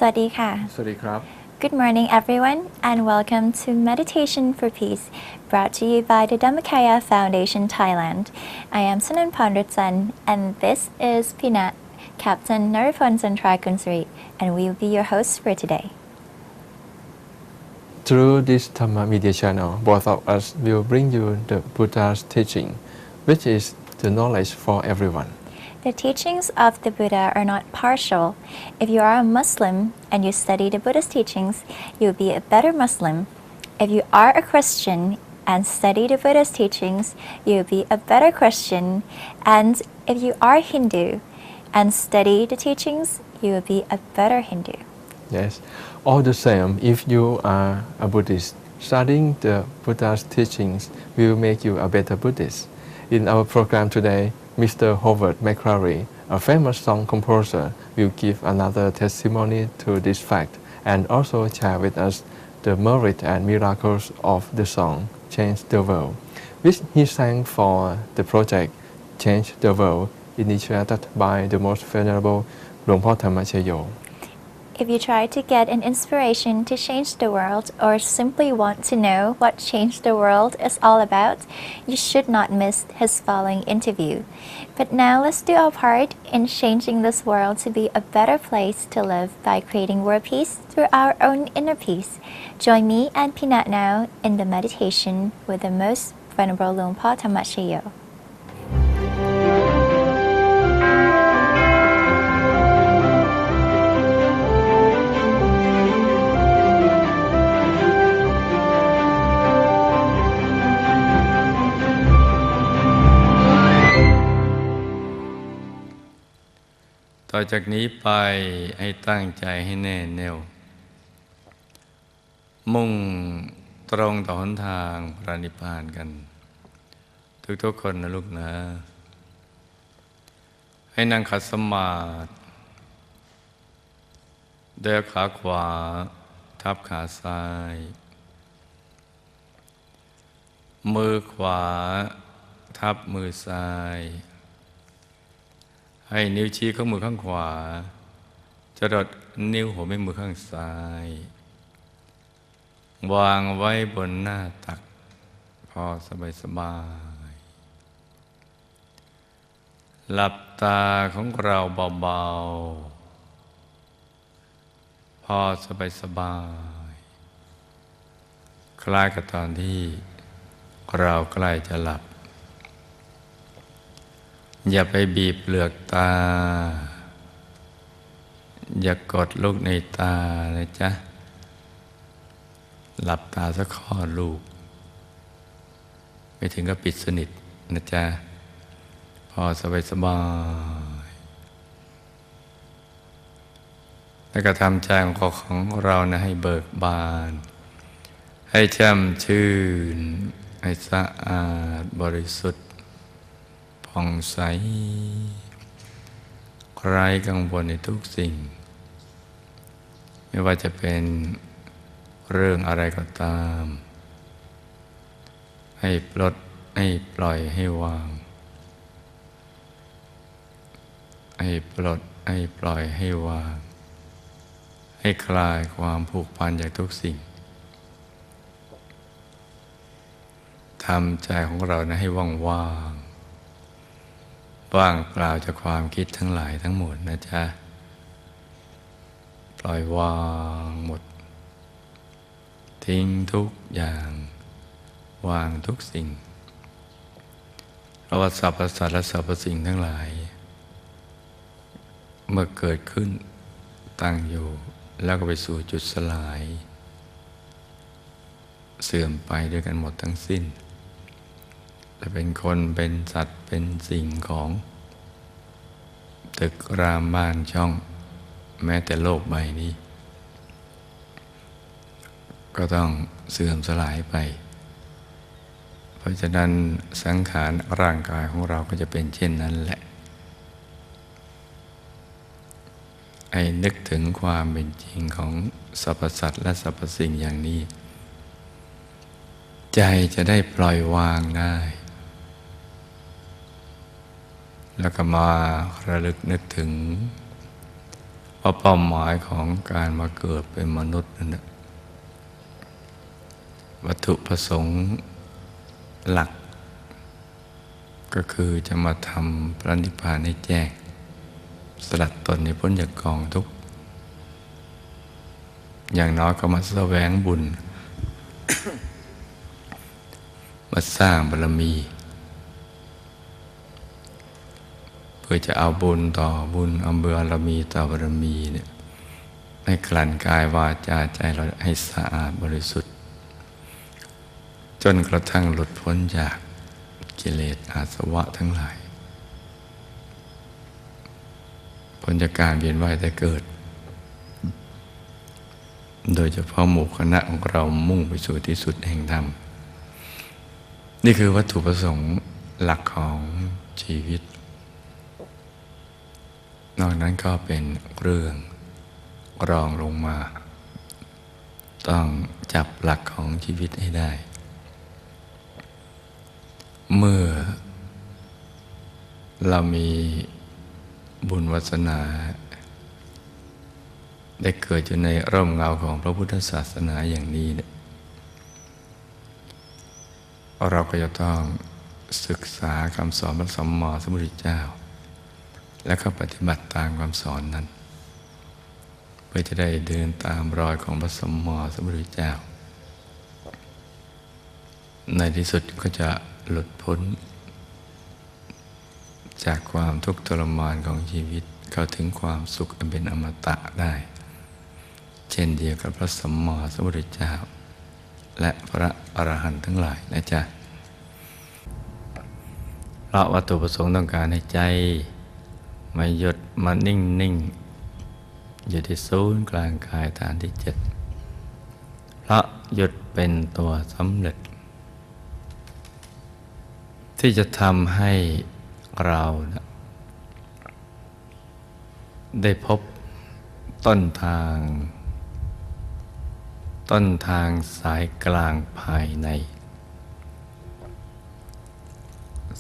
วัสดีค่ะ สวัสดีครับ Good morning everyone and welcome to Meditation for Peace brought to you by the Dhammakaya Foundation Thailand. I am Sanan Pandratsan and this is Pinat, Captain Narapon Santrakunsri, and we will be your hosts for today. Through this Dhamma media channel, both of us will bring you the Buddha's teaching, which is the knowledge for everyone. The teachings of the Buddha are not partial. If you are a Muslim and you study the Buddha's teachings, you will be a better Muslim. If you are a Christian and study the Buddha's teachings, you will be a better Christian. And if you are Hindu and study the teachings, you will be a better Hindu. Yes, all the same, if you are a Buddhist, studying the Buddha's teachings will make you a better Buddhist. In our program today, Mr. Howard McCrary, a famous song composer, will give another testimony to this fact and also share with us the merit and miracles of the song Change the World, which he sang for the project Change the World, initiated by the most venerable หลวงพ่อธรรมชโย If you try to get an inspiration to change the world or simply want to know what Change the World is all about, you should not miss his following interview. But now let's do our part in changing this world to be a better place to live by creating world peace through our own inner peace. Join me and Pinat now in the meditation with the most venerable Luangpo Thammachayo.ต่อจากนี้ไปให้ตั้งใจให้แน่แน่วมุ่งตรงต่อหนทางพระนิพพานกันทุกๆคนนะลูกนะให้นั่งขัดสมาธิโดยขาขวาทับขาซ้ายมือขวาทับมือซ้ายให้นิ้วชี้ของมือข้างขวาจรดนิ้วหัวแม่มือข้างซ้ายวางไว้บนหน้าตักพอสบายหลับตาของเราเบาๆพอสบายคล้ายกับตอนที่เราใกล้จะหลับอย่าไปบีบเปลือกตาอย่ากดลูกในตานะจ๊ะหลับตาสักข้อลูกไม่ถึงกับปิดสนิทนะจ๊ะพอสบายแล้วก็ทำใจของเรานะให้เบิกบานให้แช่มชื่นให้สะอาดบริสุทธิ์ผ่องใสไร้กังวลในทุกสิ่งไม่ว่าจะเป็นเรื่องอะไรก็ตามให้ปลดให้ปล่อยให้วางให้ปลดให้ปล่อยให้วางให้คลายความผูกพันจากทุกสิ่งทำใจของเรานะให้ว่างเปล่าจากความคิดทั้งหลายทั้งหมดนะจ๊ะปล่อยวางหมดทิ้งทุกอย่างวางทุกสิ่งเพราะว่าสรรพสัตว์และสรรพสิ่งทั้งหลายเมื่อเกิดขึ้นตั้งอยู่แล้วก็ไปสู่จุดสลายเสื่อมไปด้วยกันหมดทั้งสิ้นจะเป็นคนเป็นสัตว์เป็นสิ่งของตึกรามบ้านช่องแม้แต่โลกใบนี้ก็ต้องเสื่อมสลายไปเพราะฉะนั้นสังขารร่างกายของเราก็จะเป็นเช่นนั้นแหละให้นึกถึงความเป็นจริงของสรรพสัตว์และสรรพสิ่งอย่างนี้ใจจะได้ปล่อยวางได้แล้วก็มาระลึกนึกถึง ราะเป้าหมายของการมาเกิดเป็นมนุษย์นั่นนะวัตถุประสงค์หลักก็คือจะมาทำพระนิพพานให้แจ้งสลัดตนในพ้นจากกองทุกข์อย่างน้อยก็มาแสวงบุญ มาสร้างบารมี เพื่อจะเอาบุญต่อบุญเอาบารมีต่อบารมีเนี่ยให้กลั่นกายวาจาใจเราให้สะอาดบริสุทธิ์จนกระทั่งหลุดพ้นจากกิเลสอาสวะทั้งหลายพ้นจากการเวียนว่ายแต่เกิดโดยเฉพาะหมู่คณะของเรามุ่งไปสู่ที่สุดแห่งธรรมนี่คือวัตถุประสงค์หลักของชีวิตนอกนั้นก็เป็นเรื่องรองลงมาต้องจับหลักของชีวิตให้ได้เมื่อเรามีบุญวาสนาได้เกิดอยู่ในร่มเงาของพระพุทธศาสนาอย่างนี้เนี่ยเราก็จะต้องศึกษาคำสอนพระสัมมาสัมพุทธเจ้าและก็ปฏิบัติตามคำสอนนั้นเพื่อจะได้เดินตามรอยของพระสัมมาสัมพุทธเจ้าในที่สุดก็จะหลุดพ้นจากความทุกข์ทรมานของชีวิตเข้าถึงความสุขอันเป็นอมตะได้เช่นเดียวกับพระสัมมาสัมพุทธเจ้าและพระอรหันต์ทั้งหลายนะจ๊ะเพราะวัตถุประสงค์ต้องการให้ใจมาหยุดมานิ่งอยู่ที่ศูนย์กลางกายฐานที่ 7เพราะหยุดเป็นตัวสำเร็จที่จะทำให้เราได้พบต้นทางสายกลางภายใน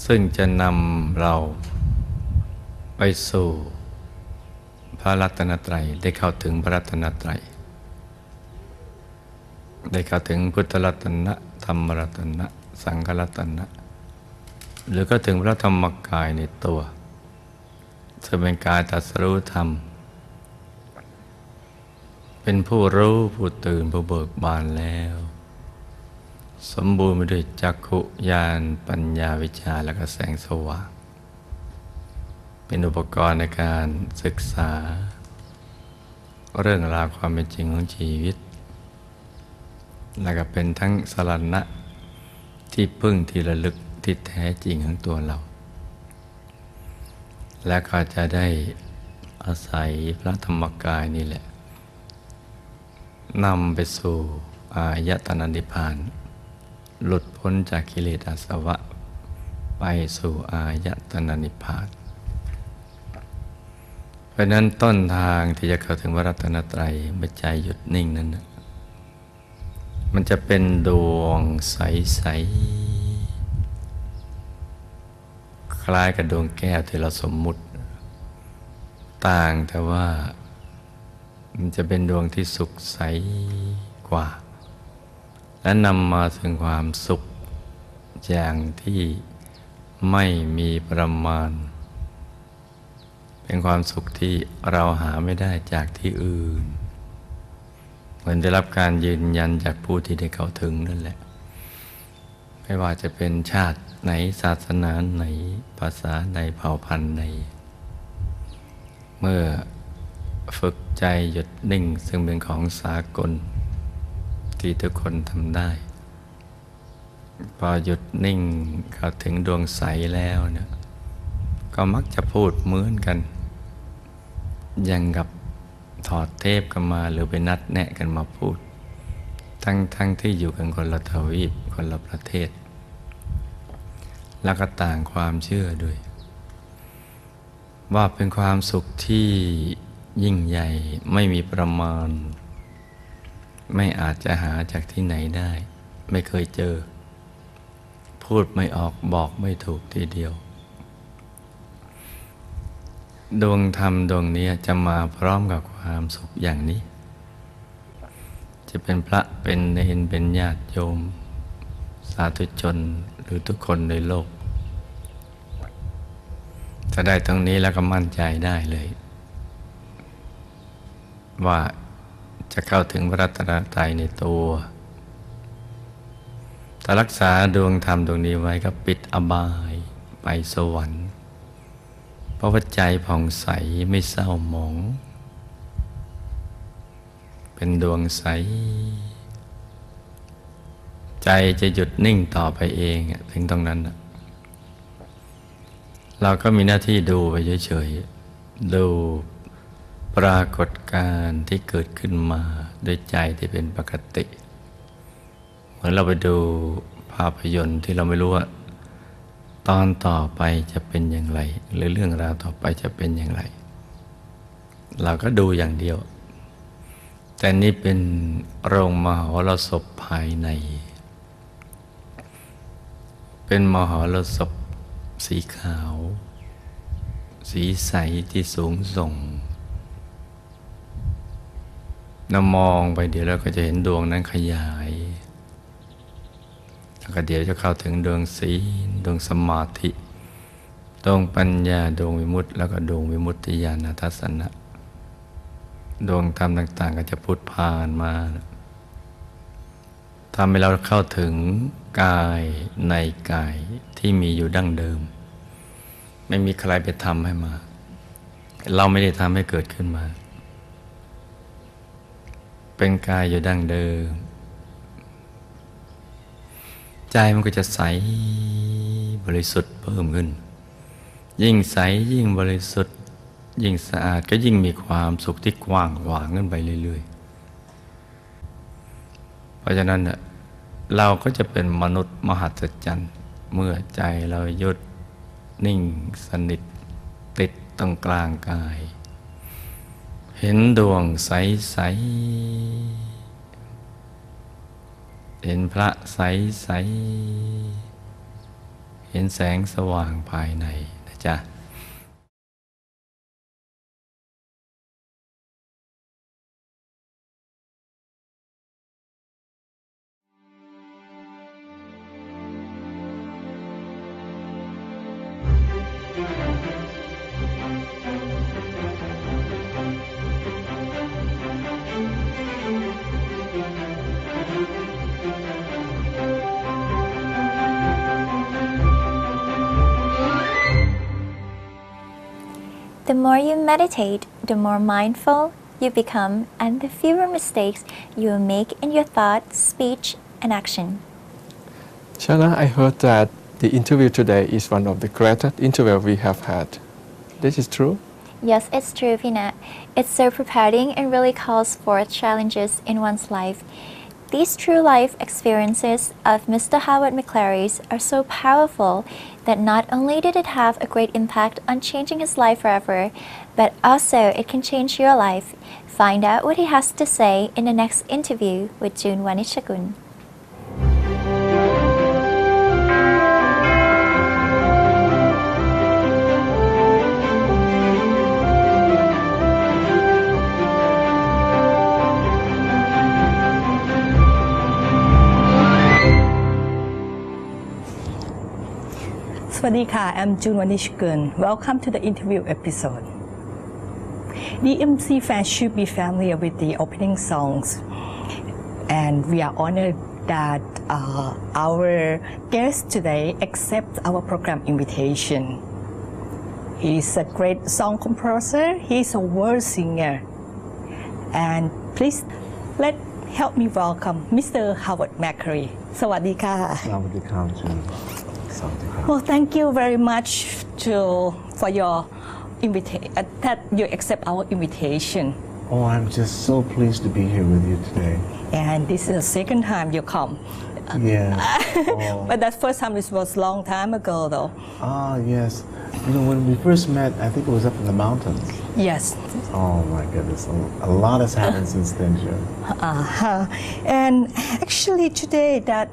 ซึ่งจะนำเราไปสู่พระรัตนตรัยได้เข้าถึงพระรัตนตรัยได้เข้าถึงพุทธรัตนะธรรมรัตนะสังฆรัตนะหรือก็ถึงพระธรรมกายในตัวซึ่งเป็นกายตรัสรู้ธรรมเป็นผู้รู้ผู้ตื่นผู้เบิกบานแล้วสมบูรณ์ไปด้วยจักขุญาณปัญญาวิชชาและก็แสงสว่างเป็นอุปกรณ์ในการศึกษาเรื่องราวความเป็นจริงของชีวิตและก็เป็นทั้งสรณะที่พึ่งที่ระลึกที่แท้จริงของตัวเราและก็จะได้อาศัยพระธรรมกายนี่แหละนำไปสู่อายตนะนิพพานหลุดพ้นจากกิเลสอาสวะไปสู่อายตนะนิพพานเพราะนั้นต้นทางที่จะเข้าถึงพระรัตนตรัยเมื่อใจหยุดนิ่งนั้นมันจะเป็นดวงใสๆคล้ายกับดวงแก้วที่เราสมมุติต่างแต่ว่ามันจะเป็นดวงที่สุขใสกว่าและนำมาถึงความสุขอย่างที่ไม่มีประมาณเป็นความสุขที่เราหาไม่ได้จากที่อื่นเหมือนได้รับการยืนยันจากผู้ที่ได้เข้าถึงนั่นแหละไม่ว่าจะเป็นชาติไหนศาสนาไหนภาษาใดเผ่าพันธุ์ใดเมื่อฝึกใจหยุดนิ่งซึ่งเป็นของสากลที่ทุกคนทำได้พอหยุดนิ่งเข้าถึงดวงใสแล้วเนี่ยก็มักจะพูดเหมือนกันอย่างกับถอดเทปกันมาหรือไปนัดแนะกันมาพูดทั้งที่อยู่กันคนละทวีปคนละประเทศแล้วก็ต่างความเชื่อด้วยว่าเป็นความสุขที่ยิ่งใหญ่ไม่มีประมาณไม่อาจจะหาจากที่ไหนได้ไม่เคยเจอพูดไม่ออกบอกไม่ถูกทีเดียว ดวงธรรมดวงนี้จะมาพร้อมกับความสุขอย่างนี้จะเป็นพระเป็นเณรเป็นญาติโยมสาธุชนหรือทุกคนในโลกถ้าได้ตรงนี้แล้วก็มั่นใจได้เลยว่าจะเข้าถึงพระรัตนตรัยในตัวถ้ารักษาดวงธรรมดวงนี้ไว้ก็ปิดอบายไปสวรรค์เพราะว่าใจผ่องใสไม่เศร้าหมองเป็นดวงใสใจจะหยุดนิ่งต่อไปเองถึงตรงนั้นเราก็มีหน้าที่ดูไปเฉยๆดูปรากฏการณ์ที่เกิดขึ้นมาด้วยใจที่เป็นปกติเหมือนเราไปดูภาพยนตร์ที่เราไม่รู้ว่าตอนต่อไปจะเป็นอย่างไรหรือเรื่องราวต่อไปจะเป็นอย่างไรเราก็ดูอย่างเดียวแต่นี่เป็นโรงมหรสพภายในเป็นมหรสพสีขาวสีใสที่สูงส่งเรามองไปเดี๋ยวเราก็จะเห็นดวงนั้นขยายแล้วก็เดี๋ยวจะเข้าถึงดวงศีลดวงสมาธิดวงปัญญาดวงวิมุตติแล้วก็ดวงวิมุตติญาณทัศนะดวงธรรมต่างๆก็จะพุทธผ่านมาทำให้เราเข้าถึงกายในกายที่มีอยู่ดั้งเดิมไม่มีใครไปทำให้มาเราไม่ได้ทำให้เกิดขึ้นมาเป็นกายอยู่ดั้งเดิมใจมันก็จะใสบริสุทธิ์เพิ่มขึ้นยิ่งใสยิ่งบริสุทธิ์ยิ่งสะอาดก็ยิ่งมีความสุขที่กว้างขวางขึ้นไปเรื่อยๆเพราะฉะนั้นเราก็จะเป็นมนุษย์มหัศจรรย์เมื่อใจเราหยุดนิ่งสนิทติดตรงกลางกายเห็นดวงใสๆเห็นพระใสๆเห็นแสงสว่างภายในนะจ๊ะThe more you meditate, the more mindful you become, and the fewer mistakes you will make in your thought, speech, and action. Shana, I heard that the interview today is one of the greatest interviews we have had. This is true? Yes, it's true, Peanut. It's so preparing and really calls forth challenges in one's life. These true life experiences of Mr. Howard McClary's are so powerful that not only did it have a great impact on changing his life forever, but also it can change your life. Find out what he has to say in the next interview with June Wanishakun. Swadika, I'm June Wanishakun. Welcome to the interview episode. The MC fans should be familiar with the opening songs, and we are honored that our guest today accepts our program invitation. He is a great song composer. He is a world singer. And please help me welcome Mr. Howard McClary. Swadika. Well, thank you very much for your invitation, that you accept our invitation. Oh, I'm just so pleased to be here with you today. And this is the second time you come. Yeah. Oh. But that first time, it was a long time ago, though. Ah, yes. You know, when we first met, I think it was up in the mountains. Yes. Oh, my goodness. A lot has happened since then, Joe. And actually today that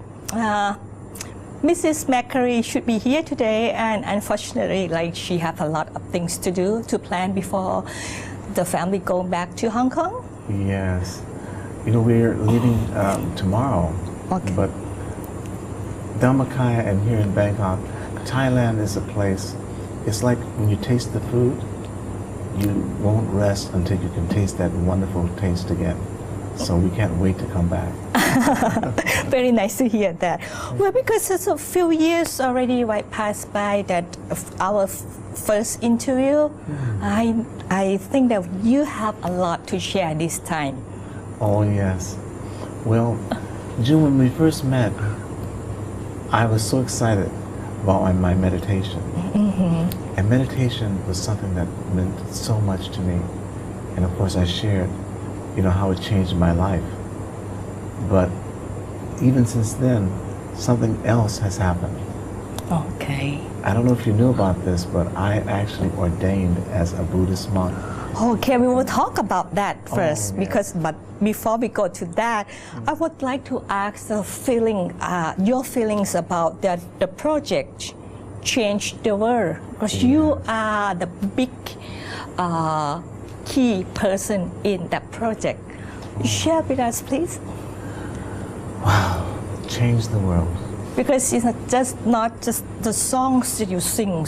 Mrs. McCurry should be here today, and unfortunately, like she have a lot of things to do to plan before the family go back to Hong Kong. Yes. You know, we're leaving tomorrow. Okay. But Dhammakaya and here in Bangkok, Thailand is a place, it's like when you taste the food, you won't rest until you can taste that wonderful taste again. So we can't wait to come back. Very nice to hear that. Well, because it's a few years already passed by that our first interview, I think that you have a lot to share this time. Oh, yes. Well, June, when we first met, I was so excited about my meditation. And meditation was something that meant so much to me. And of course, I shared, you know, how it changed my life. But even since then, something else has happened. Okay. I don't know if you knew about this, but I actually ordained as a Buddhist monk. Okay, we will talk about that first, yes. but before we go to that, I would like to ask your feelings about the project Change the World, because you are the big key person in that project. Share with us, please. Wow, change the world. Because it's not just the songs that you sing,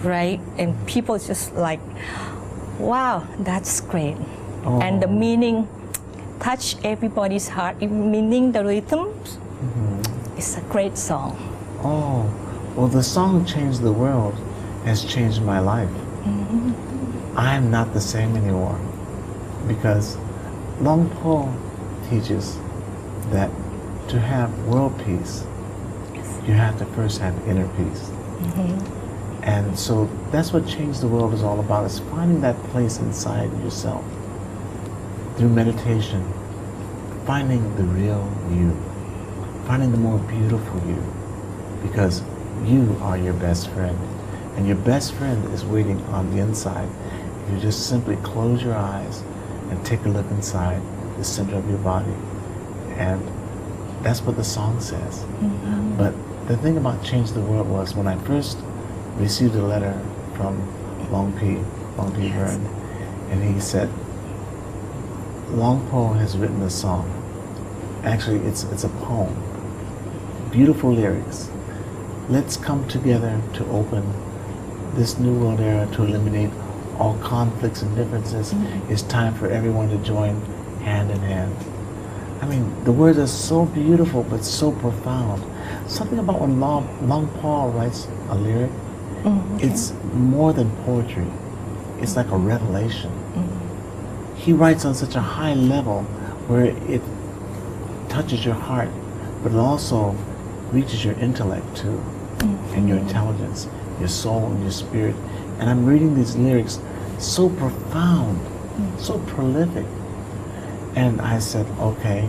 right? And people just like, wow, that's great. And the meaning touch everybody's heart, meaning the rhythms. It's a great song. Oh, well, the song Change the World has changed my life. I am not the same anymore because Long Po teaches that to have world peace, you have to first have inner peace. And so that's what Change the World is all about, is finding that place inside yourself through meditation, finding the real you, finding the more beautiful you, because you are your best friend. And your best friend is waiting on the inside. If you just simply close your eyes and take a look inside the center of your body. And that's what the song says. But the thing about Change the World was when I first received a letter from Long P Vern, and he said, Long Po has written a song. Actually, it's a poem. Beautiful lyrics. Let's come together to open this new world era, to eliminate all conflicts and differences. It's time for everyone to join hand in hand. I mean, the words are so beautiful but so profound. Something about when Long Paul writes a lyric, it's more than poetry. It's like a revelation. He writes on such a high level where it touches your heart, but it also reaches your intellect too, and your intelligence, your soul and your spirit. And I'm reading these lyrics so profound, so prolific. And I said, okay,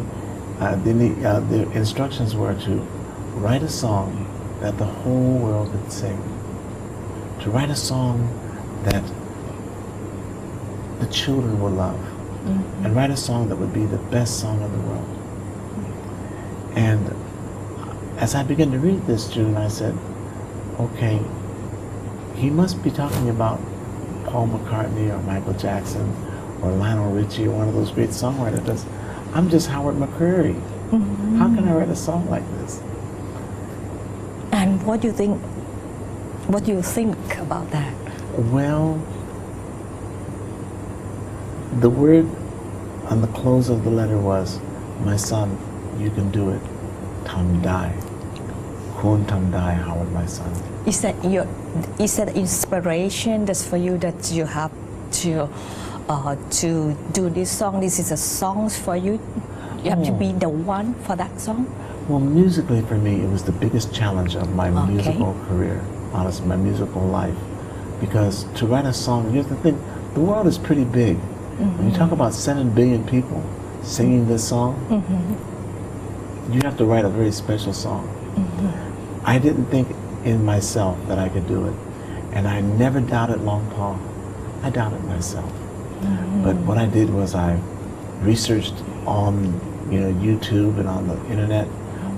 the instructions were to write a song that the whole world could sing, to write a song that the children would love, and write a song that would be the best song in the world. And as I began to read this, June, I said, okay, he must be talking about Paul McCartney or Michael Jackson or Lionel Richie or one of those great songwriters. I'm just Howard McCurry. How can I write a song like this? And what do you think? What do you think about that? Well, the word on the close of the letter was, my son, you can do it. Tam Dai. Kun Tam Dai, Howard, my son. Is that inspiration that's for you, that you have to do this song? This is a song for you. You have to be the one for that song. Well, musically for me, it was the biggest challenge of my musical career, honestly, my musical life. Because to write a song, you have to think, the world is pretty big. When you talk about 7 billion people singing this song, you have to write a very special song. I didn't think in myself that I could do it. And I never doubted Long Paul. I doubted myself. But what I did was I researched on YouTube and on the internet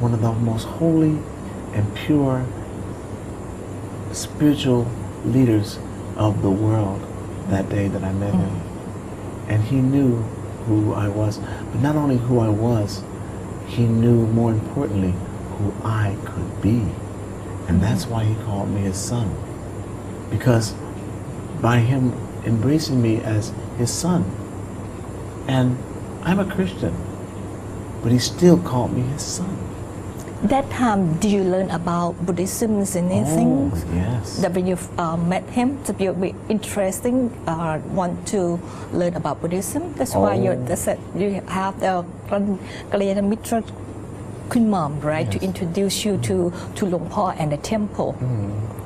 one of the most holy and pure spiritual leaders of the world that day that I met him. And he knew who I was, but not only who I was, he knew more importantly who I could be. And that's why he called me his son. Because by him embracing me as his son, and I'm a Christian, but he still called me his son. That time, do you learn about Buddhism and anything? Oh, yes. That when you met him, to be interesting, want to learn about Buddhism. That's why you have the Kalyana Mitra Kun Mom, right, Yes. to introduce you to Luang Por and the temple.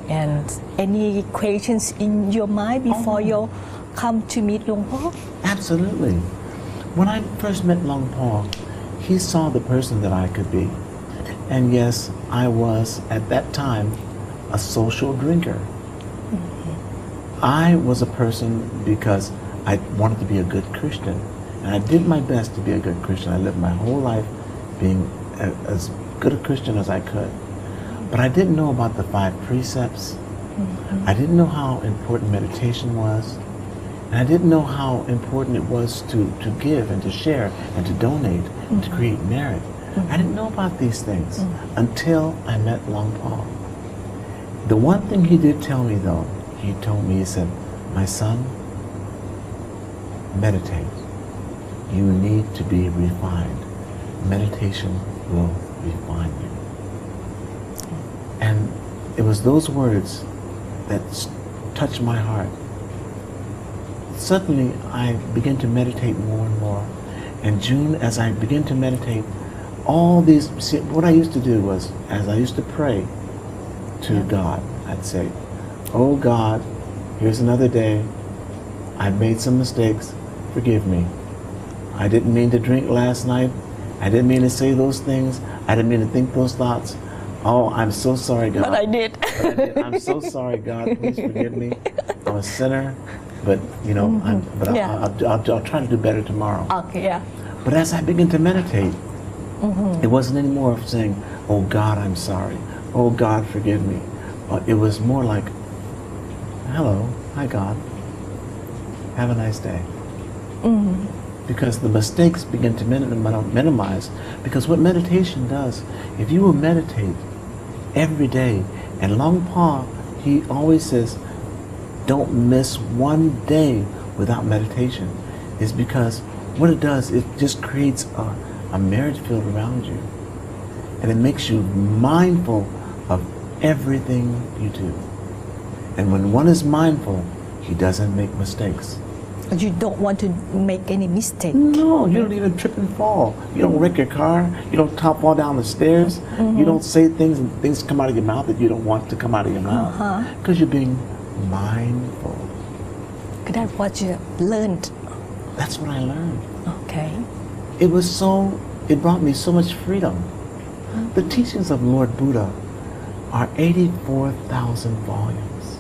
And any questions in your mind before you come to meet Luang Por? Absolutely. When I first met Luang Por, he saw the person that I could be. And yes, I was, at that time, a social drinker. I was a person because I wanted to be a good Christian. And I did my best to be a good Christian. I lived my whole life being as good a Christian as I could. But I didn't know about the 5 precepts. I didn't know how important meditation was. And I didn't know how important it was to give and to share and to donate and to create merit. I didn't know about these things until I met Luang Por. The one thing he did tell me though, he told me, he said, my son, meditate. You need to be refined. Meditation will refine you. And it was those words that touched my heart. Suddenly I began to meditate more and more. And June, as I began to meditate, all these, see, what I used to do was, as I used to pray to God, I'd say, oh God, here's another day. I made some mistakes. Forgive me. I didn't mean to drink last night. I didn't mean to say those things. I didn't mean to think those thoughts. Oh, I'm so sorry, God. But I did. I'm so sorry, God. Please forgive me. I'm a sinner, but you know, I'll try to do better tomorrow. Okay, yeah. But as I began to meditate, it wasn't anymore of saying, oh God, I'm sorry. Oh God, forgive me. It was more like, hello, hi God. Have a nice day. Because the mistakes begin to minimize. Because what meditation does, if you will meditate every day, and Luang Por, he always says, don't miss one day without meditation, is because what it does, it just creates a merit field around you. And it makes you mindful of everything you do. And when one is mindful, he doesn't make mistakes. You don't want to make any mistake. No, you don't even trip and fall. You don't wreck your car. You don't fall down the stairs. You don't say things and things come out of your mouth that you don't want to come out of your mouth. Because you're being mindful. That's what you learned. That's what I learned. Okay. It brought me so much freedom. The teachings of Lord Buddha are 84,000 volumes.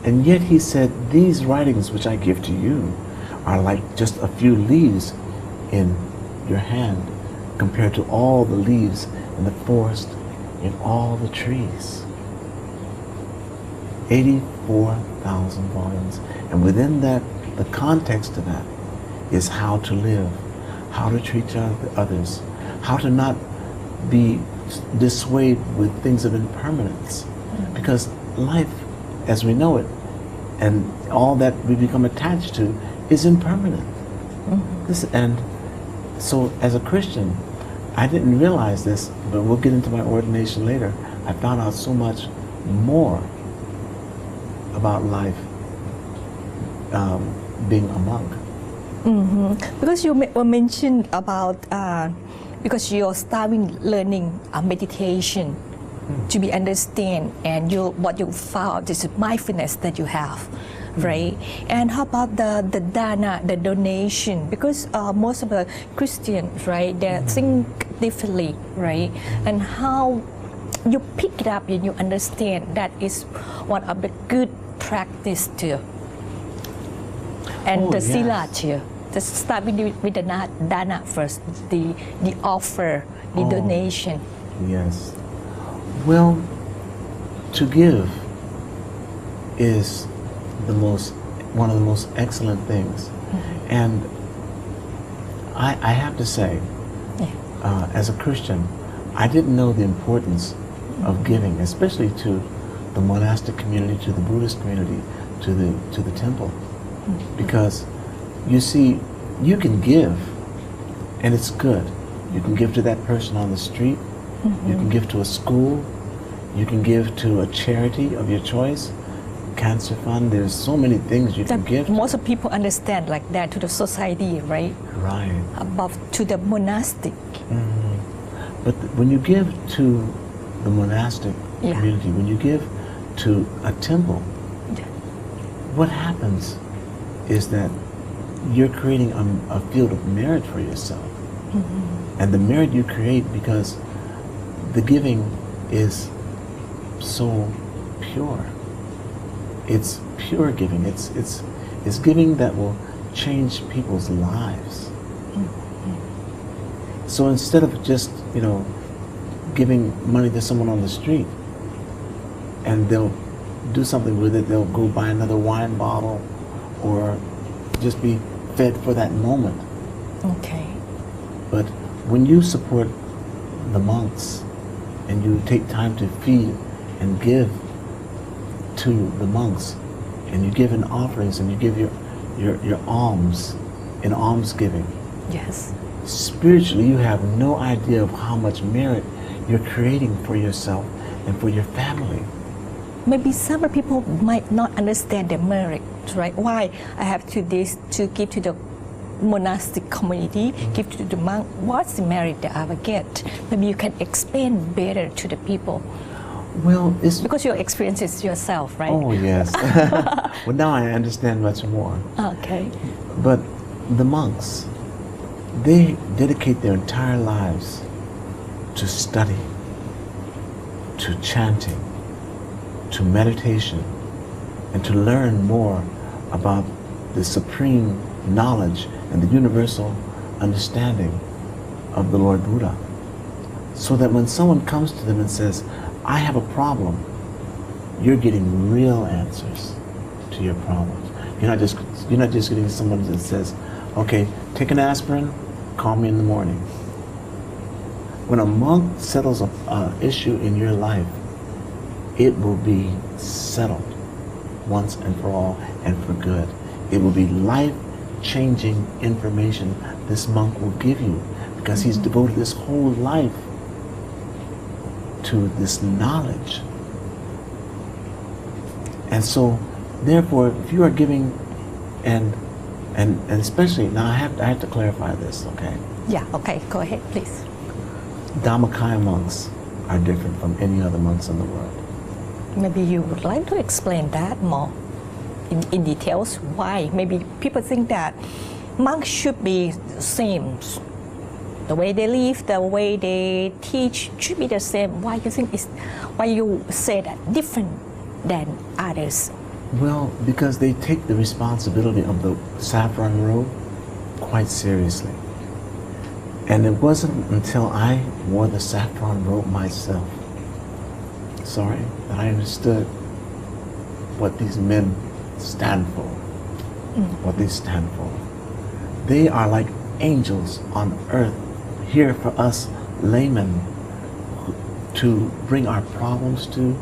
And yet he said, these writings which I give to you are like just a few leaves in your hand compared to all the leaves in the forest, in all the trees. 84,000 volumes. And within that, the context of that is how to live, how to treat others, how to not be dissuaded with things of impermanence. Because life, as we know it, and all that we become attached to is impermanent. And so as a Christian, I didn't realize this, but we'll get into my ordination later. I found out so much more about life being a monk. Because you mentioned about, because you're starting learning meditation to be understand, and what you found is mindfulness that you have, right? And how about the dana, the donation? Because most of the Christians, right, they think differently, right? And how you pick it up and you understand that is one of the good practice too, and the sila too. Just start with the dana first, the offer, the donation. Yes. Well, to give is one of the most excellent things. And I have to say, as a Christian, I didn't know the importance of giving, especially to the monastic community, to the Buddhist community, to the temple. Because you see, you can give, and it's good. You can give to that person on the street, you can give to a school, you can give to a charity of your choice, cancer fund. There's so many things you can give. Most of people understand like that to the society, right? Right. Above to the monastic. But when you give to the monastic Yeah. community, when you give to a temple, what happens is that you're creating a field of merit for yourself. And the merit you create because the giving is so pure. It's pure giving. It's giving that will change people's lives. So instead of just, giving money to someone on the street and they'll do something with it, they'll go buy another wine bottle or just be fed for that moment. Okay. But when you support the monks and you take time to feed and give to the monks and you give in offerings and you give your alms in almsgiving, Yes. spiritually you have no idea of how much merit you're creating for yourself and for your family. Maybe some people might not understand the merit, right? Why I have to give to the monastic community, give to the monk. What's the merit that I will get? Maybe you can explain better to the people. Well, it's Because your experience is yourself, right? oh yes. Well, now I understand much more. Okay. But the monks, they dedicate their entire lives to study, to chanting, to meditation, and to learn more about the supreme knowledge and the universal understanding of the Lord Buddha. So that when someone comes to them and says, I have a problem, you're getting real answers to your problems. You're not just getting someone that says, okay, take an aspirin, call me in the morning. When a monk settles an issue in your life, it will be settled once and for all and for good. It will be life-changing information this monk will give you because he's devoted his whole life to this knowledge. And so, therefore, if you are giving and especially, now I have to clarify this, okay? Yeah, okay, go ahead, please. Dhammakaya monks are different from any other monks in the world. Maybe you would like to explain that more in details. Why? Maybe people think that monks should be the same. The way they live, the way they teach should be the same. Why you say that different than others? Well, because they take the responsibility of the saffron robe quite seriously. And it wasn't until I wore the saffron robe myself, that I understood what these men stand for, what they stand for. They are like angels on earth, here for us laymen to bring our problems to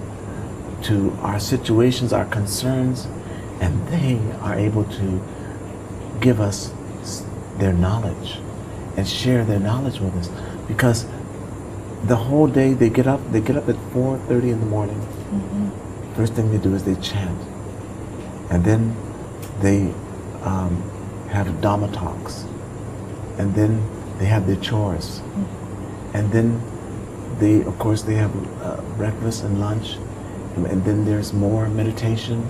our situations, our concerns, and they are able to give us their knowledge and share their knowledge with us. Because the whole day they get up at 4:30 in the morning. First thing they do is they chant. And then they have Dhamma talks. And then they have their chores. And then they have breakfast and lunch. And then there's more meditation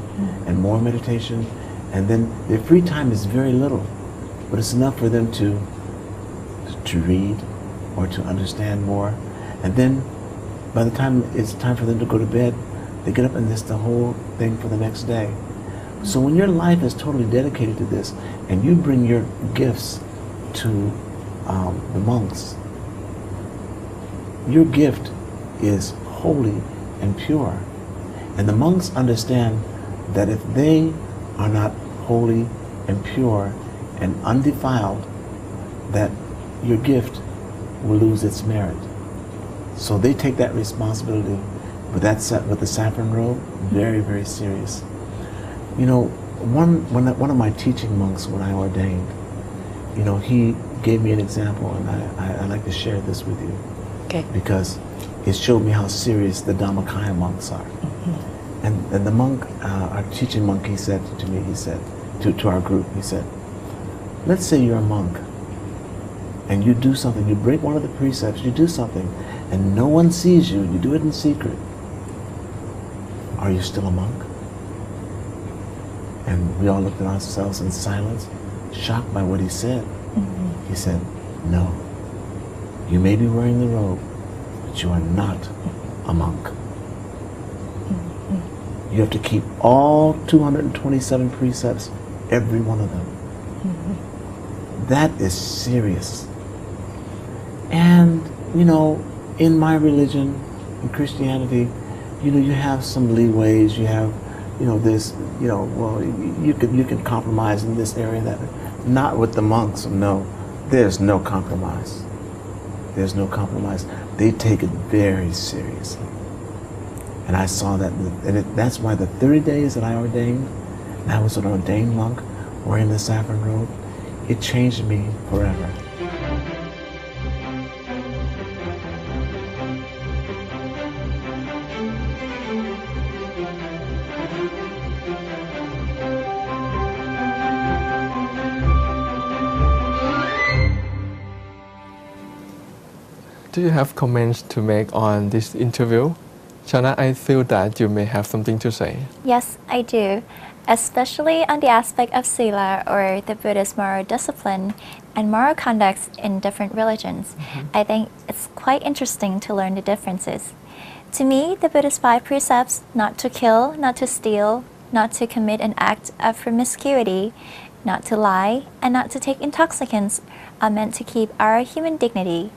and more meditation. And then their free time is very little, but it's enough for them to read or to understand more. And then by the time it's time for them to go to bed, they get up and it's the whole thing for the next day. So when your life is totally dedicated to this, and you bring your gifts to the monks, your gift is holy and pure. And the monks understand that if they are not holy and pure and undefiled, that your gift will lose its merit. So they take that responsibility with the saffron robe very, very serious. You know, one of my teaching monks when I ordained, you know, he gave me an example, and I'd like to share this with you. Okay. Because it showed me how serious the Dhammakaya monks are. And the monk, our teaching monk, he said to me, he said, to our group, he said, let's say you're a monk, and you do something, you break one of the precepts, you do something, and no one sees you, you do it in secret. Are you still a monk? And we all looked at ourselves in silence, shocked by what he said. He said, no, you may be wearing the robe, but you are not a monk. You have to keep all 227 precepts, every one of them. That is serious. And, you know, in my religion, in Christianity, you know, you have some leeways, you have, you know, this, you know, well, you can compromise in this area, that. Not with the monks, no. There's no compromise. There's no compromise. They take it very seriously. And I saw that, and that's why the 30 days that I ordained, and I was an ordained monk wearing the saffron robe, it changed me forever. Do you have comments to make on this interview? Chana, I feel that you may have something to say. Yes, I do, especially on the aspect of sila, or the Buddhist moral discipline and moral conducts in different religions. I think it's quite interesting to learn the differences. To me, the Buddhist 5 precepts, not to kill, not to steal, not to commit an act of promiscuity, not to lie, and not to take intoxicants, are meant to keep our human dignity.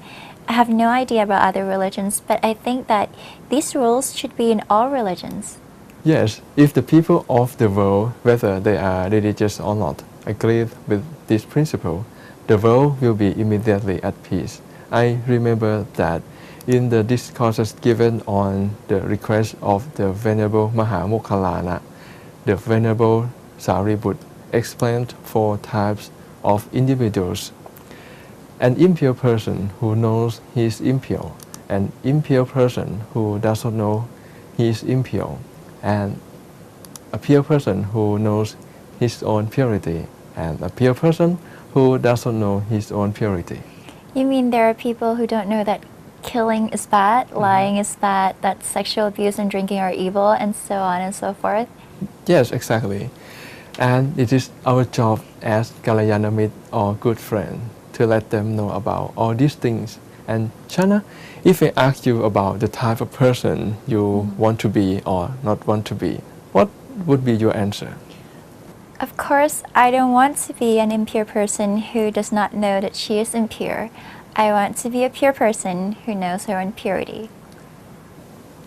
I have no idea about other religions, but I think that these rules should be in all religions. Yes, if the people of the world, whether they are religious or not, agree with this principle, the world will be immediately at peace. I remember that in the discourses given on the request of the Venerable Mahamokkalāna, the Venerable Sariputta explained 4 types of individuals. An impure person who knows he is impure, an impure person who does not know he is impure, and a pure person who knows his own purity, and a pure person who does not know his own purity. You mean there are people who don't know that killing is bad, lying is bad, that sexual abuse and drinking are evil, and so on and so forth? Yes, exactly. And it is our job as Kalyana or good friend to let them know about all these things. And Chana, if I ask you about the type of person you want to be or not want to be, what would be your answer? Of course, I don't want to be an impure person who does not know that she is impure. I want to be a pure person who knows her own purity.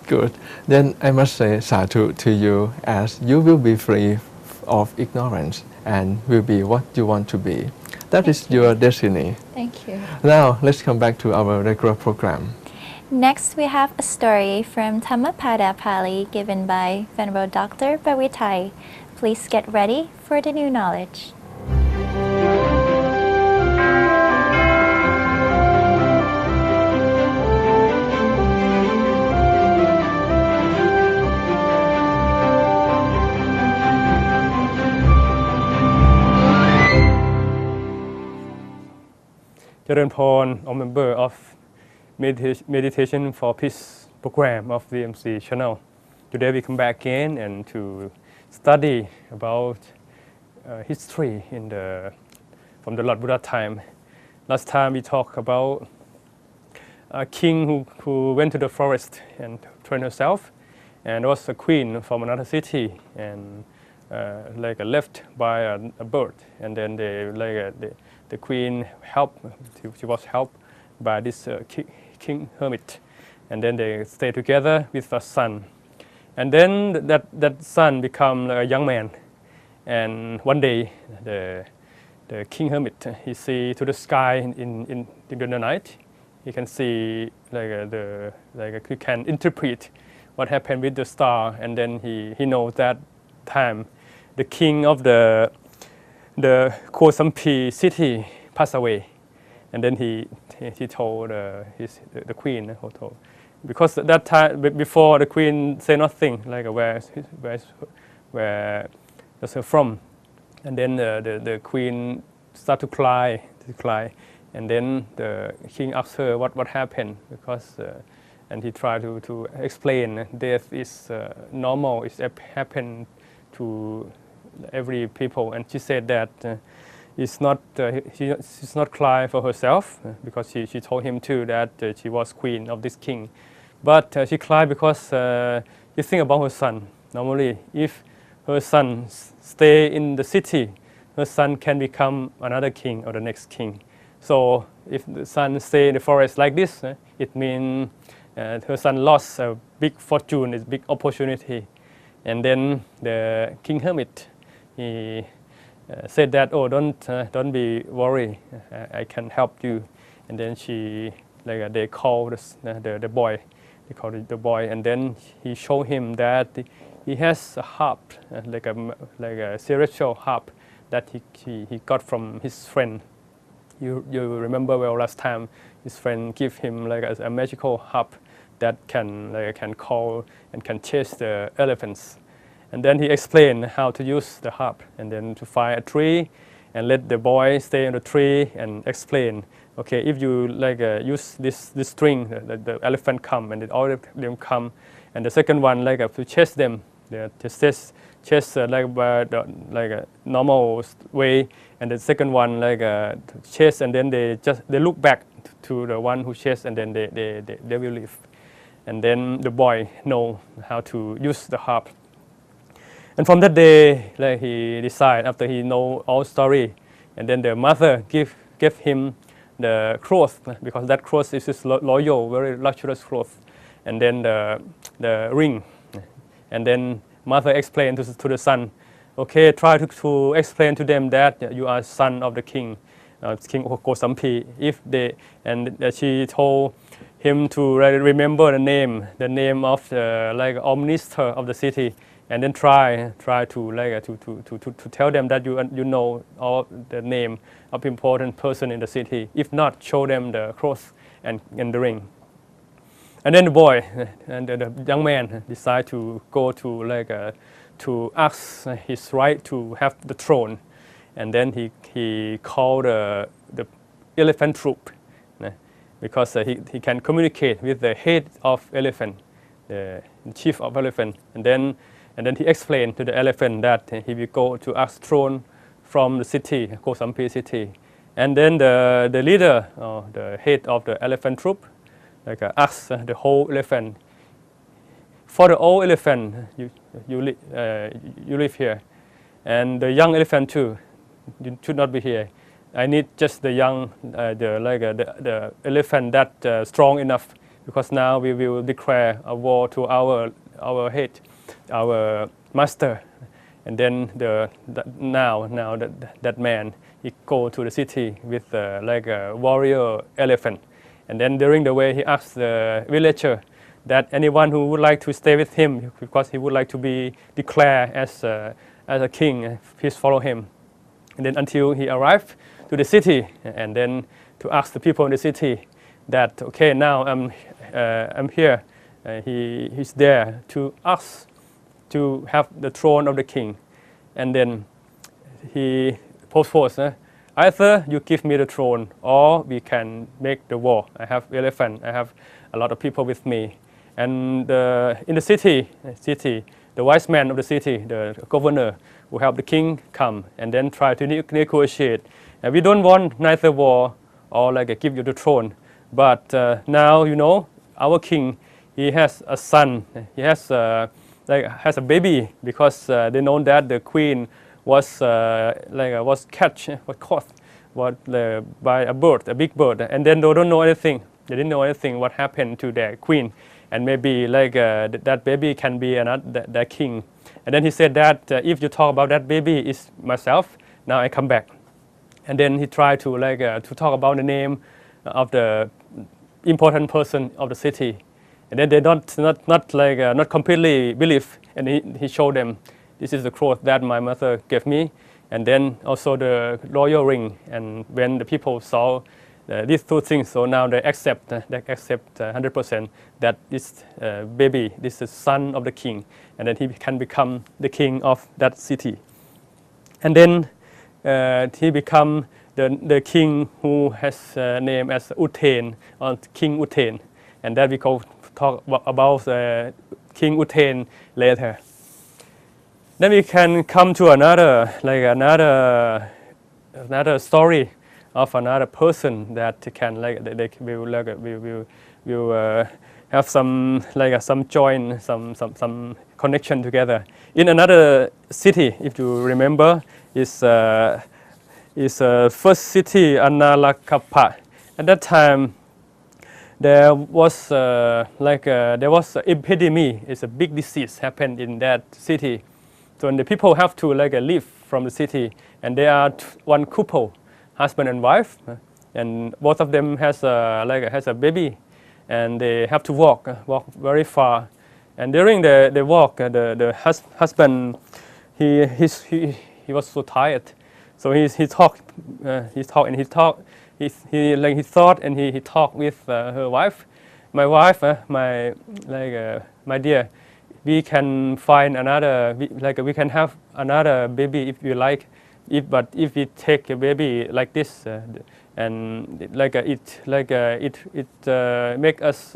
Good. Then I must say sadhu to you, as you will be free of ignorance and will be what you want to be. That is your destiny. Thank you. Now, let's come back to our regular program. Next, we have a story from Dhammapada Pali given by Venerable Dr. Bawitai. Please get ready for the new knowledge. Jaren Porn, a member of Meditation for Peace program of the MC channel. Today we come back again and to study about history from the Lord Buddha time. Last time we talked about a king who went to the forest and trained herself, and there was a queen from another city, and left by a bird, and then the queen helped. She was helped by this king hermit, and then they stay together with a son, and then that son become a young man, and one day the king hermit he see to the sky in the night. He can see he can interpret what happened with the star, and then he knows that time the king of the Kosampi city passed away, and then he told the queen who told, because that time before the queen say nothing where is her from, and then the queen start to cry, and then the king asked her what happened, because and he tried to explain death is normal, it's happen to every people, and she said that she's not crying for herself, because she told him too that she was queen of this king, but she cried because she think about her son. Normally, if her son stay in the city, her son can become another king or the next king. So if the son stay in the forest like this, it means her son lost a big fortune, a big opportunity. And then the king hermit, he said that, oh, don't be worried, I can help you. And then they call the boy, and then he showed him that he has a harp, like a spiritual harp that he got from his friend. You remember well last time his friend gave him a magical harp that can call and can chase the elephants. And then he explained how to use the harp, and then to find a tree and let the boy stay on the tree and explain, okay, if you use this string, the elephant come, and all of them come, and the second one to chase them, chase a normal way, and the second one chase, and then they look back to the one who chased, and then they will leave. And then the boy know how to use the harp. And from that day, he decided, after he know all story, and then the mother gave him the cloth, because that cloth is his loyal, very luxurious cloth, and then the ring. And then mother explained to the son, okay, try to explain to them that you are son of the king, King Kosampi. She told him to remember the name of the minister of the city, and then try to tell them that you know all the name of important person in the city. If not, show them the cross and the ring. And then the boy and the young man decide to go to ask his right to have the throne, and then he called the elephant troop, because he can communicate with the head of elephant, the chief of elephant, and then he explained to the elephant that he will go to ask throne from the city, Kosampi city. And then the leader, or the head of the elephant troop, asked the whole elephant, for the old elephant, you live here, and the young elephant too, you should not be here. I need just the young, the elephant that strong enough, because now we will declare a war to our head, our master. And then that man, he go to the city with a warrior elephant. And then during the way, he asked the villager that anyone who would like to stay with him, because he would like to be declared as a king, please follow him. And then until he arrived to the city, and then to ask the people in the city that, okay, now I'm here. He's there to ask to have the throne of the king. And then he proposed, either you give me the throne, or we can make the war. I have elephant, I have a lot of people with me. And in the city, the wise man of the city, the governor, will help the king come and then try to negotiate. And we don't want neither war or give you the throne. But now, our king, he has a son. He has has a baby because they know that the queen was caught by a bird, a big bird, and then they don't know anything. They didn't know anything what happened to their queen, and maybe that baby can be their king. And then he said that if you talk about that baby is myself, now I come back. And then he tried to to talk about the name of the important person of the city, and then they not completely believe. And he showed them, this is the cloth that my mother gave me, and then also the royal ring. And when the people saw these two things, so now they accept 100% that this baby, this is the son of the king, and then he can become the king of that city. And then he become the king who has name as Uthén, or King Uthén, and that we talk about King Uthén later. Then we can come to another story of another person that can they will have some join, some connection together. In another city, if you remember, is first city Analakapa. At that time, there was there was an epidemic. It's a big disease happened in that city. So the people have to leave from the city, and they are one couple, husband and wife, and both of them has a baby, and they have to walk very far. And during the walk, the husband he was so tired, so he thought and he talked with her wife. My wife, my dear, we can find another, we can have another baby if you like. But if we take a baby like this, and it make us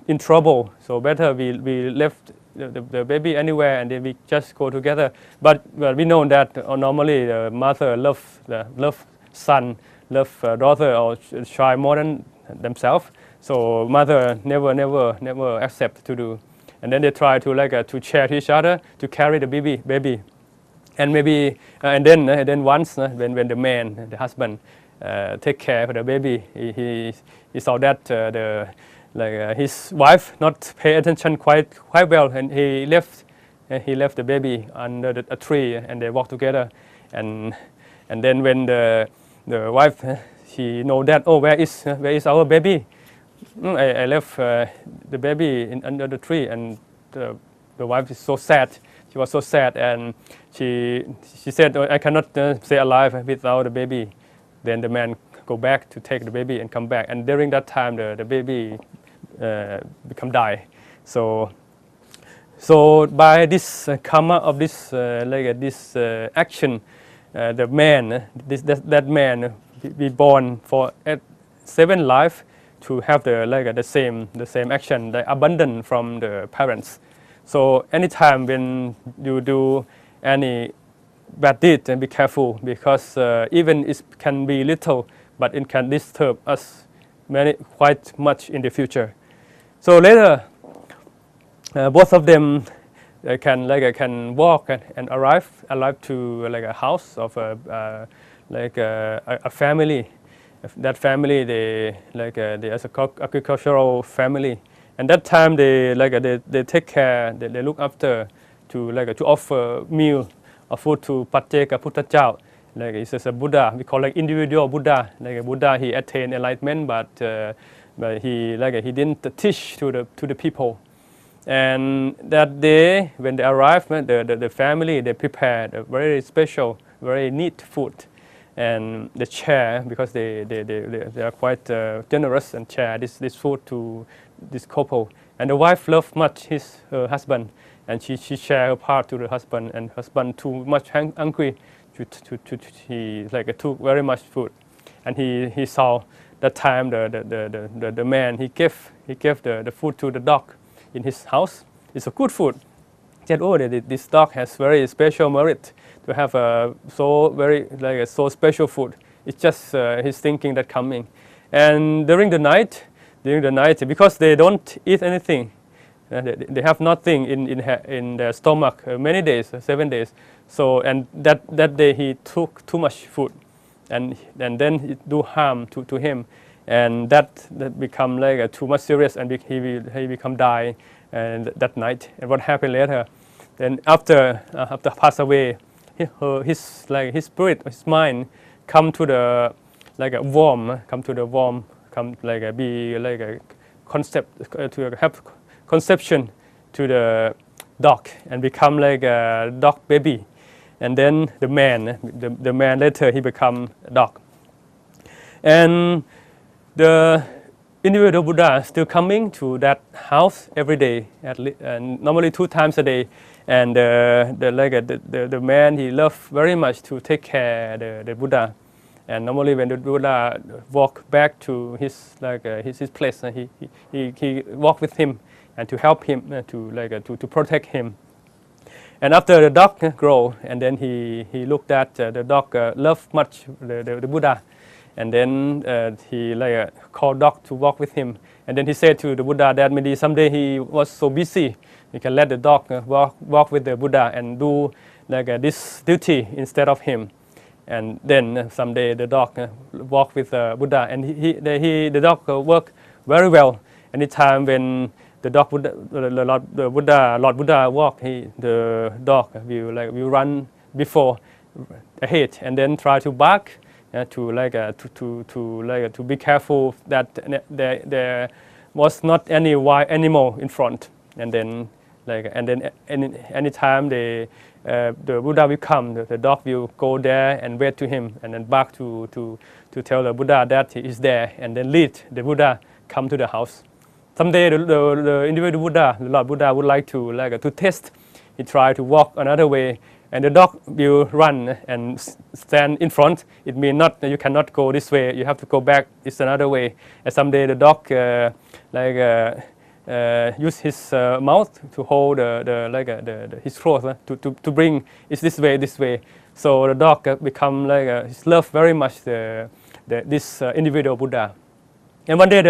in trouble. So better we left the baby anywhere, and then we just go together. But we know that normally the mother love son, love daughter or child more than themselves. So mother never accept to do. And then they try to share each other to carry the baby. And maybe and then once when the man, the husband, take care of the baby, he saw that his wife not pay attention quite well, and he left the baby under a tree, and they walk together. And then when the wife she know that, oh, where is our baby? I left the baby under the tree, and the wife is so sad. She was so sad, and she said, I cannot stay alive without the baby. Then the man go back to take the baby and come back, and during that time the baby become die. So by this karma of this action, the man that man be born for 7 life to have the same action, the abundance from the parents. So anytime when you do any bad deed, then be careful, because even it can be little, but it can disturb us quite much in the future. So later, both of them can walk and arrive to a house of a family. That family they as a agricultural family. And that time they take care, they look after to offer meal or food to Pachekaพุทธเจ้า. It's just a Buddha. We call individual Buddha. A Buddha, he attained enlightenment, but he didn't teach to the people. And that day when they arrived, the family they prepared a very special, very neat food, and they share, because they are quite generous, and share this food to this couple. And the wife loved much her husband, and she shared her part to the husband, and husband too much hungry he took very much food. And he saw that time the man he gave the food to the dog in his house. It's a good food. He said, oh, this dog has very special merit to have so special food. It's just his thinking that coming. And during the night, because they don't eat anything, They have nothing in their stomach many days, 7 days. So and that day he took too much food, and then it do harm to him, and that become like too much serious, and he become die that night. And what happened later? Then after pass away, his spirit, his mind come to the come like a be like a concept to have conception to the dog and become like a dog baby, and then the man later he become a dog, and the individual Buddha still coming to that house every day, normally 2 times a day, and the man he loved very much to take care the Buddha, and normally when the Buddha walk back to his his place, he walk with him and to help him to protect him. And after the dog grow, and then he looked at the dog loved much the Buddha. And then he called dog to walk with him. And then he said to the Buddha that maybe someday he was so busy, he can let the dog walk with the Buddha and do this duty instead of him. And then someday the dog walk with the Buddha, and the dog work very well. Anytime when the dog Lord Buddha walk, the dog will run before ahead and then try to bark. To be careful that there was not any wild animal in front, and then anytime the Buddha will come, the dog will go there and wait to him, and then bark to tell the Buddha that he is there, and then lead the Buddha come to the house. Someday the individual Buddha, the Lord Buddha, would like to test. He try to walk another way, and the dog will run and stand in front. It means not you cannot go this way. You have to go back. It's another way. And someday the dog use his mouth to hold his throat to bring it's this way. So the dog become he love very much this individual Buddha. And one day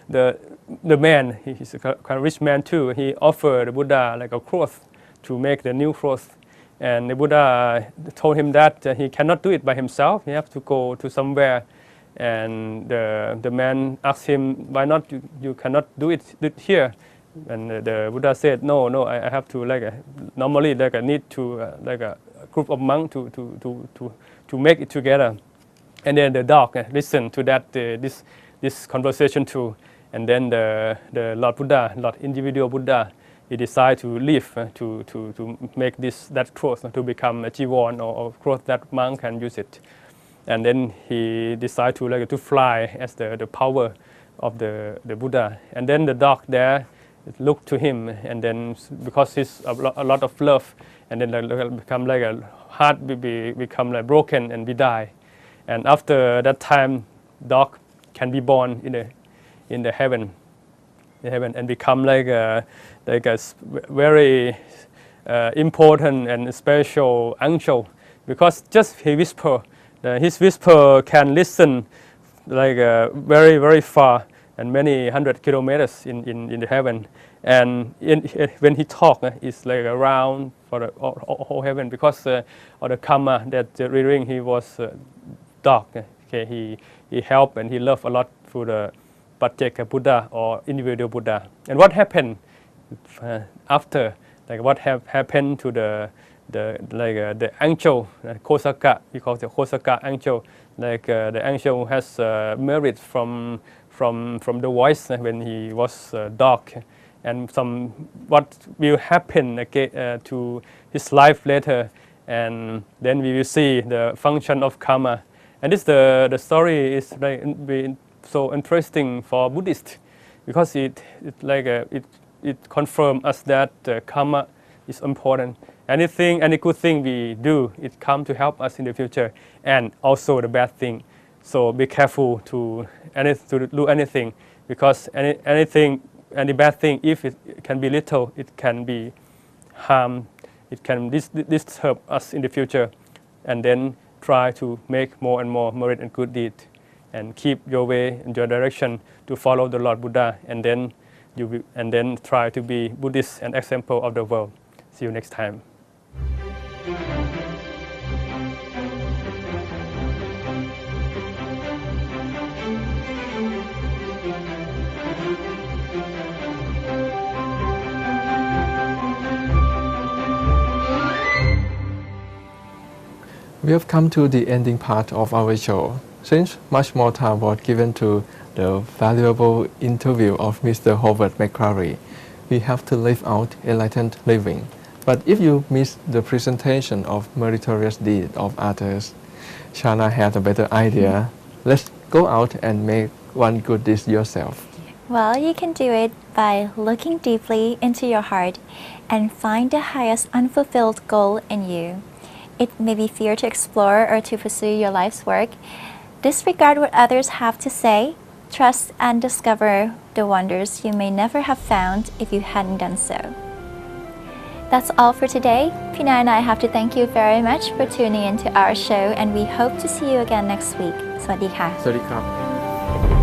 the man, he's a kind of rich man too. He offered the Buddha a cloth to make the new cloth. And the Buddha told him that he cannot do it by himself. He has to go to somewhere. And the man asked him, why not you cannot do it here? And the Buddha said, no, I have to normally I need to a group of monks to make it together. And then the dog listened to that this conversation too. And then the Lord Buddha, Lord individual Buddha, he decided to leave to make that cloth to become a jiwon or cloth that monk can use it. And then he decided to fly as the power of the Buddha. And then the dog there looked to him, and then because he's a lot of love, and then become a heart become broken and we die. And after that time, dog can be born in the heaven and become a very important and special angel, because just he whisper, his whisper can listen very very far and many 100 kilometers in the heaven, and when he talk, it's around for the whole heaven, because of the karma that during he was dog. Okay, he helped and he loved a lot for the Pacceka Buddha or individual Buddha. And what happened after? What happened to the angel, Kosaka? We call it the Kosaka angel. The angel has merit from the voice when he was dog, and what will happen to his life later, and then we will see the function of karma. And the story is so interesting for Buddhists, because it confirms us that karma is important. Any good thing we do, it comes to help us in the future, and also the bad thing. So be careful to do anything, because any bad thing, if it can be little, it can be harm. It can disturb us in the future, and then try to make more and more merit and good deed, and keep your way and your direction to follow the Lord Buddha, and then and then try to be Buddhist and example of the world. See you next time. We have come to the ending part of our show. Since much more time was given to the valuable interview of Mr. Howard McCrary, we have to live out enlightened living. But if you miss the presentation of meritorious deeds of others, Shana had a better idea. Let's go out and make one good deed yourself. Well, you can do it by looking deeply into your heart and find the highest unfulfilled goal in you. It may be fear to explore or to pursue your life's work. Disregard what others have to say. Trust and discover the wonders you may never have found if you hadn't done so. That's all for today. Pina and I have to thank you very much for tuning into our show, and we hope to see you again next week. สวัสดีค่ะ สวัสดีครับ